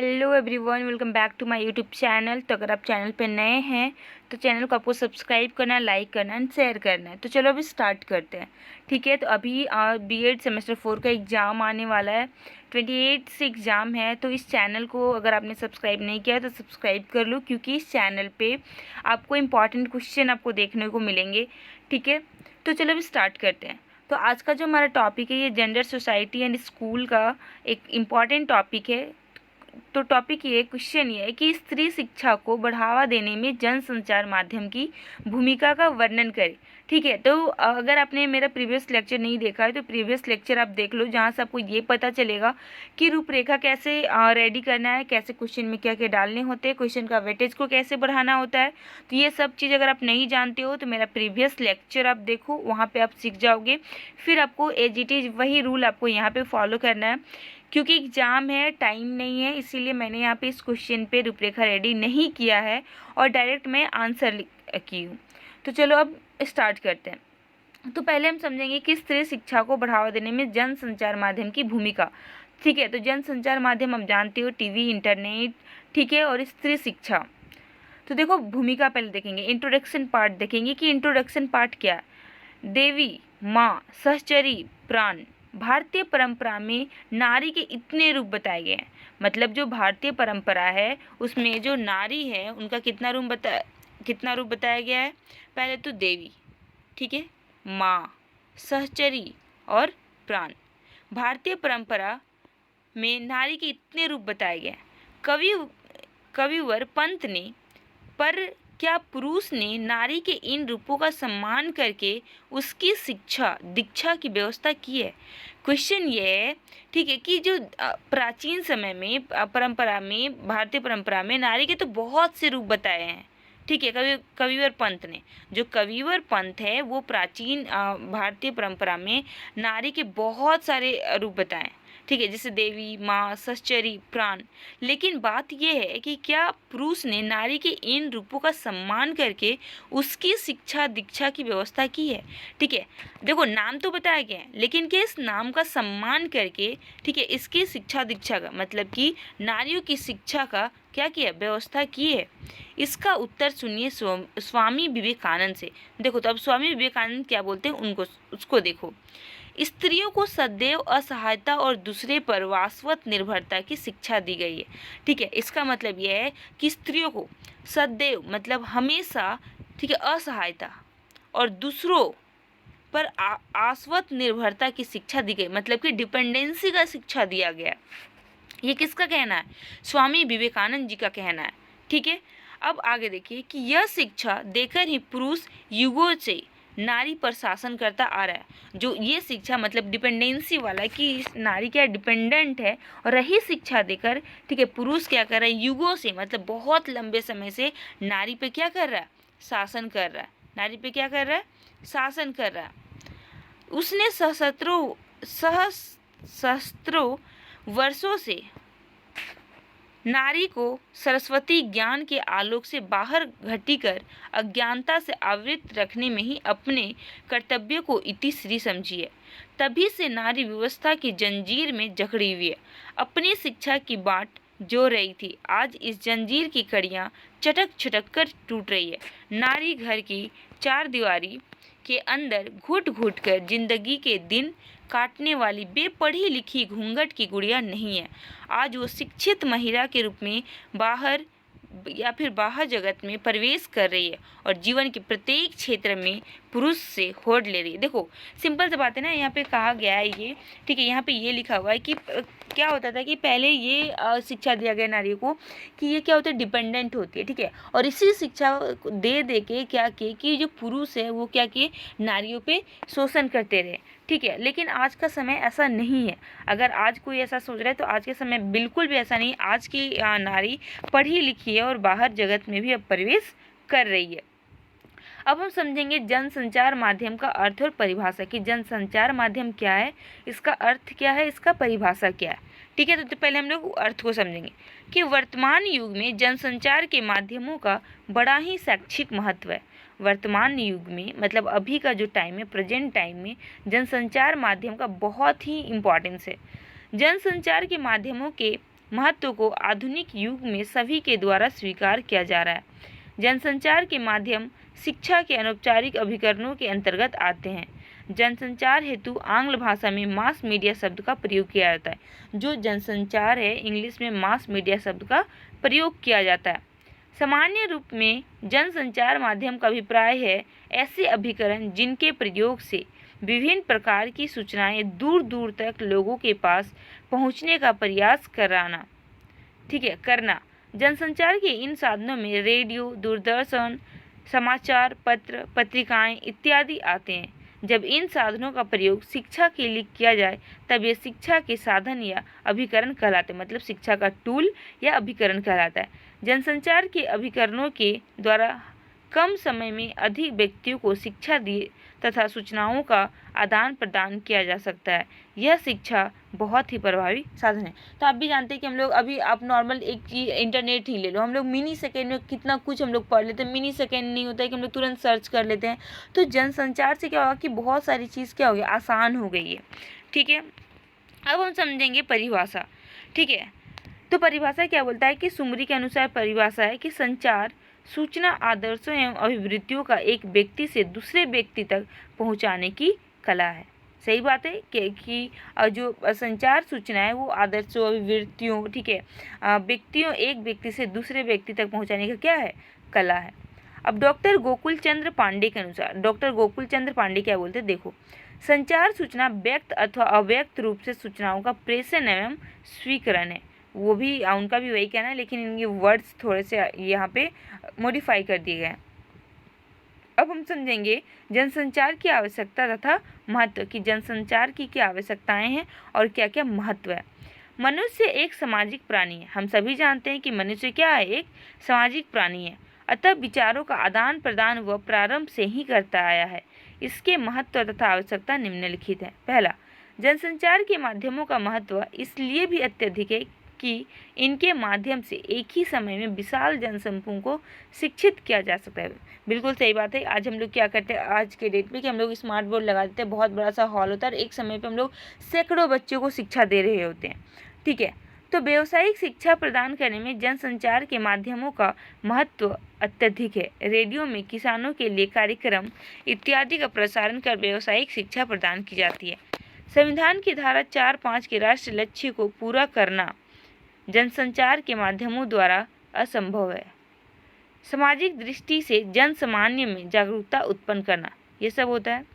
Hello everyone, welcome back to my YouTube channel. तो अगर आप चैनल पे नए हैं तो चैनल को आपको सब्सक्राइब करना, लाइक करना एंड शेयर करना है। तो चलो अभी स्टार्ट करते हैं। ठीक है, तो अभी बीएड सेमेस्टर 4 का एग्ज़ाम आने वाला है। 28 से एग्ज़ाम है। तो इस चैनल को अगर आपने सब्सक्राइब नहीं किया तो सब्सक्राइब कर लो, क्योंकि इस चैनल पे आपको इम्पॉर्टेंट क्वेश्चन आपको देखने को मिलेंगे। ठीक है, तो चलो अभी स्टार्ट करते हैं। तो आज का जो हमारा टॉपिक है ये जेंडर, सोसाइटी एंड स्कूल का एक इम्पॉर्टेंट टॉपिक है। तो टॉपिक ये क्वेश्चन ये है कि स्त्री शिक्षा को बढ़ावा देने में जन संचार माध्यम की भूमिका का वर्णन करें। ठीक है, तो अगर आपने मेरा प्रीवियस लेक्चर नहीं देखा है तो प्रीवियस लेक्चर आप देख लो, जहाँ से आपको ये पता चलेगा कि रूपरेखा कैसे रेडी करना है, कैसे क्वेश्चन में क्या क्या डालने होते हैं, क्वेश्चन का वेटेज को कैसे बढ़ाना होता है। तो ये सब चीज़ अगर आप नहीं जानते हो तो मेरा प्रीवियस लेक्चर आप देखो, वहाँ पर आप सीख जाओगे। फिर आपको एज इट इज़ वही रूल आपको यहाँ पर फॉलो करना है। क्योंकि एग्ज़ाम है, टाइम नहीं है, इसीलिए मैंने यहाँ पे इस क्वेश्चन पे रूपरेखा रेडी नहीं किया है और डायरेक्ट मैं आंसर की हूँ। तो चलो अब स्टार्ट करते हैं। तो पहले हम समझेंगे कि स्त्री शिक्षा को बढ़ावा देने में जन संचार माध्यम की भूमिका। ठीक है, तो जन संचार माध्यम हम जानते हो टीवी, इंटरनेट। ठीक है, और स्त्री शिक्षा। तो देखो भूमिका पहले देखेंगे, इंट्रोडक्शन पार्ट देखेंगे कि इंट्रोडक्शन पार्ट क्या है। देवी, माँ, सहचरी, प्राण। भारतीय परंपरा में नारी के इतने रूप बताए गए हैं। मतलब जो भारतीय परंपरा है उसमें जो नारी है उनका कितना रूप बताया गया है। पहले तो देवी, ठीक है, माँ, सहचरी और प्राण। भारतीय परंपरा में नारी के इतने रूप बताए गए हैं। कविवर पंत ने पर क्या पुरुष ने नारी के इन रूपों का सम्मान करके उसकी शिक्षा दीक्षा की व्यवस्था की है। क्वेश्चन ये है, ठीक है, कि जो प्राचीन समय में परंपरा में, भारतीय परंपरा में नारी के तो बहुत से रूप बताए हैं। ठीक है, कविवर पंत ने, जो कविवर पंत है वो प्राचीन भारतीय परंपरा में नारी के बहुत सारे रूप बताए। ठीक है, जैसे देवी, माँ, सहचरी, प्राण। लेकिन बात यह है कि क्या पुरुष ने नारी के इन रूपों का सम्मान करके उसकी शिक्षा दीक्षा की व्यवस्था की है। ठीक है, देखो नाम तो बताया गया है, लेकिन क्या इस नाम का सम्मान करके, ठीक है, इसकी शिक्षा दीक्षा का मतलब कि नारियों की शिक्षा का क्या किया, व्यवस्था की है। इसका उत्तर सुनिए स्वामी विवेकानंद से। देखो तो अब स्वामी विवेकानंद क्या बोलते हैं उसको देखो। स्त्रियों को सदैव असहायता और दूसरे पर वास्तवत निर्भरता की शिक्षा दी गई है। ठीक है, इसका मतलब यह है कि स्त्रियों को सदैव मतलब हमेशा, ठीक है, असहायता और दूसरों पर आश्वत निर्भरता की शिक्षा दी गई, मतलब कि डिपेंडेंसी का शिक्षा दिया गया। ये किसका कहना है? स्वामी विवेकानंद जी का कहना है। ठीक है, अब आगे देखिए कि यह शिक्षा देकर ही पुरुष युगों से नारी पर शासन करता आ रहा है। जो ये शिक्षा मतलब डिपेंडेंसी वाला कि नारी क्या डिपेंडेंट है, और रही शिक्षा देकर, ठीक है, पुरुष क्या कर रहा है, युगों से मतलब बहुत लंबे समय से नारी पे क्या कर रहा है, शासन कर रहा है। नारी पे क्या कर रहा है, शासन कर रहा है। उसने सहस्त्रों वर्षों से नारी को सरस्वती ज्ञान के आलोक से बाहर घटीकर अज्ञानता से आवृत रखने में ही अपने कर्तव्य को इतिश्री समझी है। तभी से नारी व्यवस्था की जंजीर में जकड़ी हुई है, अपनी शिक्षा की बाट जो रही थी। आज इस जंजीर की कड़ियाँ चटक चटक कर टूट रही है। नारी घर की चार दीवारी के अंदर घुट घुट कर जिंदगी के दिन काटने वाली बेपढ़ी लिखी घूंघट की गुड़िया नहीं है। आज वो शिक्षित महिला के रूप में बाहर जगत में प्रवेश कर रही है और जीवन के प्रत्येक क्षेत्र में पुरुष से होड़ ले रही है। देखो सिंपल सी बात है ना, यहाँ पे कहा गया है ये, ठीक है, यहाँ पे ये लिखा हुआ है कि क्या होता था कि पहले ये शिक्षा दिया गया नारियों को कि ये क्या होता है, डिपेंडेंट होती है। ठीक है, और इसी शिक्षा दे के क्या किए कि जो पुरुष है वो क्या किए, नारियों पे शोषण करते रहे। ठीक है, लेकिन आज का समय ऐसा नहीं है। अगर आज कोई ऐसा सोच रहा है तो आज के समय बिल्कुल भी ऐसा नहीं। आज की नारी पढ़ी लिखी है और बाहर जगत में भी अब प्रवेश कर रही है। अब हम समझेंगे जनसंचार माध्यम का अर्थ और परिभाषा कि जनसंचार माध्यम क्या है, इसका अर्थ क्या है, इसका परिभाषा क्या है। ठीक है, तो पहले हम लोग अर्थ को समझेंगे कि वर्तमान युग में जनसंचार के माध्यमों का बड़ा ही शैक्षिक महत्व है। वर्तमान युग में मतलब अभी का जो टाइम है, प्रेजेंट टाइम में जनसंचार माध्यम का बहुत ही इम्पोर्टेंस है। जनसंचार के माध्यमों के महत्व को आधुनिक युग में सभी के द्वारा स्वीकार किया जा रहा है। जनसंचार के माध्यम शिक्षा के अनौपचारिक अभिकरणों के अंतर्गत आते हैं। जनसंचार हेतु आंग्ल भाषा में मास मीडिया शब्द का प्रयोग किया जाता है। जो जनसंचार है, इंग्लिश में मास मीडिया शब्द का प्रयोग किया जाता है। सामान्य रूप में जनसंचार माध्यम का अभिप्राय है ऐसे अभिकरण जिनके प्रयोग से विभिन्न प्रकार की सूचनाएं दूर दूर तक लोगों के पास पहुंचने का प्रयास करना जनसंचार के इन साधनों में रेडियो, दूरदर्शन, समाचार पत्र, पत्रिकाएं इत्यादि आते हैं। जब इन साधनों का प्रयोग शिक्षा के लिए किया जाए तब ये शिक्षा के साधन या अभिकरण कहलाते हैं, मतलब शिक्षा का टूल या अभिकरण कहलाता है। जनसंचार के अभिकरणों के द्वारा कम समय में अधिक व्यक्तियों को शिक्षा दिए तथा सूचनाओं का आदान प्रदान किया जा सकता है। यह शिक्षा बहुत ही प्रभावी साधन है। तो आप भी जानते हैं कि हम लोग अभी आप नॉर्मल एक चीज़ इंटरनेट ही ले लो, हम लोग मिनी सेकेंड में कितना कुछ हम लोग पढ़ लेते हैं। मिनी सेकेंड नहीं होता है कि हम लोग तुरंत सर्च कर लेते हैं। तो जनसंचार से क्या होगा कि बहुत सारी चीज़ क्या हो गई, आसान हो गई है। ठीक है, अब हम समझेंगे परिभाषा। ठीक है, तो परिभाषा क्या बोलता है कि सुमरी के अनुसार परिभाषा है कि संचार सूचना, आदर्शों एवं अभिवृत्तियों का एक व्यक्ति से दूसरे व्यक्ति तक पहुंचाने की कला है। सही बात है कि जो संचार सूचना है वो आदर्शों, अभिवृत्तियों, ठीक है, व्यक्तियों, एक व्यक्ति से दूसरे व्यक्ति तक पहुंचाने का क्या है, कला है। अब डॉक्टर गोकुल चंद्र पांडे के अनुसार, डॉक्टर गोकुल चंद्र पांडे क्या बोलते हैं, देखो, संचार सूचना व्यक्त अथवा अव्यक्त रूप से सूचनाओं का प्रेषण एवं स्वीकरण है। वो भी उनका भी वही कहना है, लेकिन इनके वर्ड्स थोड़े से यहाँ पे मॉडिफाई कर दिए गए हैं। अब हम समझेंगे जनसंचार की आवश्यकता तथा महत्व की, जनसंचार की क्या आवश्यकताएं हैं और क्या क्या महत्व है। मनुष्य एक सामाजिक प्राणी है। हम सभी जानते हैं कि मनुष्य क्या है, एक सामाजिक प्राणी है। अतः विचारों का आदान प्रदान वह प्रारंभ से ही करता आया है। इसके महत्व तथा आवश्यकता निम्नलिखित है। पहला, जनसंचार के माध्यमों का महत्व इसलिए भी अत्यधिक है कि इनके माध्यम से एक ही समय में विशाल जनसमूह को शिक्षित किया जा सकता है। बिल्कुल सही बात है। आज हम लोग क्या करते हैं, आज के डेट में, कि हम लोग स्मार्ट बोर्ड लगा देते हैं, बहुत बड़ा सा हॉल होता है और एक समय पे हम लोग सैकड़ों बच्चों को शिक्षा दे रहे होते हैं। ठीक है, तो व्यावसायिक शिक्षा प्रदान करने में जनसंचार के माध्यमों का महत्व अत्यधिक है। रेडियो में किसानों के लिए कार्यक्रम इत्यादि का प्रसारण कर व्यावसायिक शिक्षा प्रदान की जाती है। संविधान की धारा 4.5 के राष्ट्रीय लक्ष्य को पूरा करना जनसंचार के माध्यमों द्वारा असंभव है। सामाजिक दृष्टि से जन सामान्य में जागरूकता उत्पन्न करना, ये सब होता है।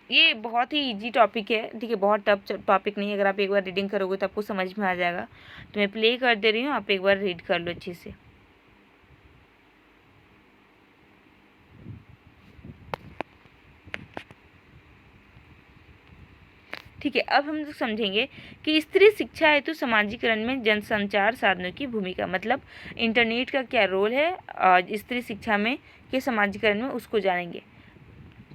ये बहुत ही इजी टॉपिक है, ठीक है, बहुत टफ टॉपिक नहीं है। अगर आप एक बार रीडिंग करोगे तो आपको समझ में आ जाएगा। तो मैं प्ले कर दे रही हूँ, आप एक बार रीड कर लो अच्छे से। ठीक है, अब हम लोग समझेंगे कि स्त्री शिक्षा हेतु समाजीकरण में जनसंचार साधनों की भूमिका, मतलब इंटरनेट का क्या रोल है स्त्री शिक्षा में के समाजीकरण में, उसको जानेंगे।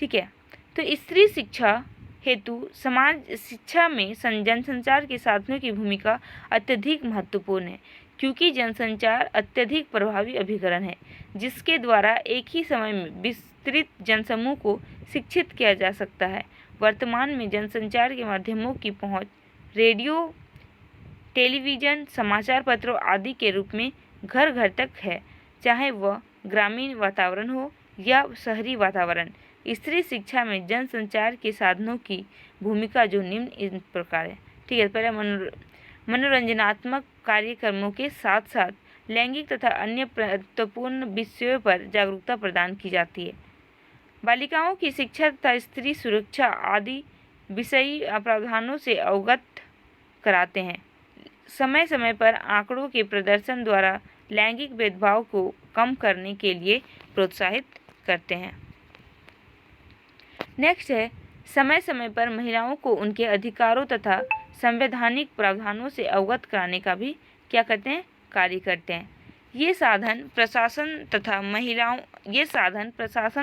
ठीक है, तो स्त्री शिक्षा हेतु समाज शिक्षा में जनसंचार के साधनों की भूमिका अत्यधिक महत्वपूर्ण है, क्योंकि जनसंचार अत्यधिक प्रभावी अभिकरण है जिसके द्वारा एक ही समय में विस्तृत जनसमूह को शिक्षित किया जा सकता है। वर्तमान में जनसंचार के माध्यमों की पहुंच रेडियो, टेलीविज़न, समाचार पत्रों आदि के रूप में घर घर तक है, चाहे वह ग्रामीण वातावरण हो या शहरी वातावरण। स्त्री शिक्षा में जनसंचार के साधनों की भूमिका जो निम्न इस प्रकार है। ठीक है, पहले मनोरंजनात्मक कार्यक्रमों के साथ साथ लैंगिक तथा अन्य महत्वपूर्ण विषयों पर जागरूकता प्रदान की जाती है। बालिकाओं की शिक्षा तथा स्त्री सुरक्षा आदि विषयी प्रावधानों से अवगत कराते हैं। समय समय पर आंकड़ों के प्रदर्शन द्वारा लैंगिक भेदभाव को कम करने के लिए प्रोत्साहित करते हैं। नेक्स्ट है, समय समय पर महिलाओं को उनके अधिकारों तथा संवैधानिक प्रावधानों से अवगत कराने का भी क्या करते हैं, कार्य करते हैं। ये साधन प्रशासन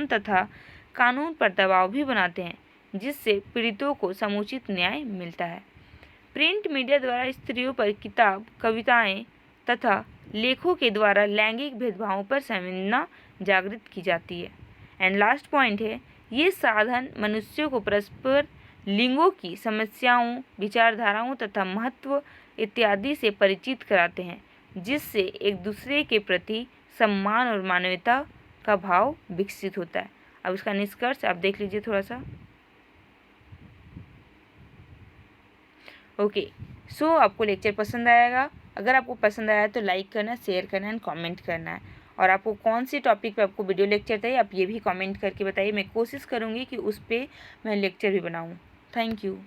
तथा कानून पर दबाव भी बनाते हैं, जिससे पीड़ितों को समुचित न्याय मिलता है। प्रिंट मीडिया द्वारा स्त्रियों पर किताब, कविताएं तथा लेखों के द्वारा लैंगिक भेदभावों पर संवेदना जागृत की जाती है। एंड लास्ट पॉइंट है, ये साधन मनुष्यों को परस्पर लिंगों की समस्याओं, विचारधाराओं तथा महत्व इत्यादि से परिचित कराते हैं, जिससे एक दूसरे के प्रति सम्मान और मानवता का भाव विकसित होता है। अब इसका निष्कर्ष आप देख लीजिए थोड़ा सा। ओके, सो आपको लेक्चर पसंद आएगा। अगर आपको पसंद आया तो लाइक करना, शेयर करना एंड कमेंट करना है। और आपको कौन सी टॉपिक पे आपको वीडियो लेक्चर चाहिए आप ये भी कमेंट करके बताइए। मैं कोशिश करूँगी कि उस पर मैं लेक्चर भी बनाऊँ। Thank you.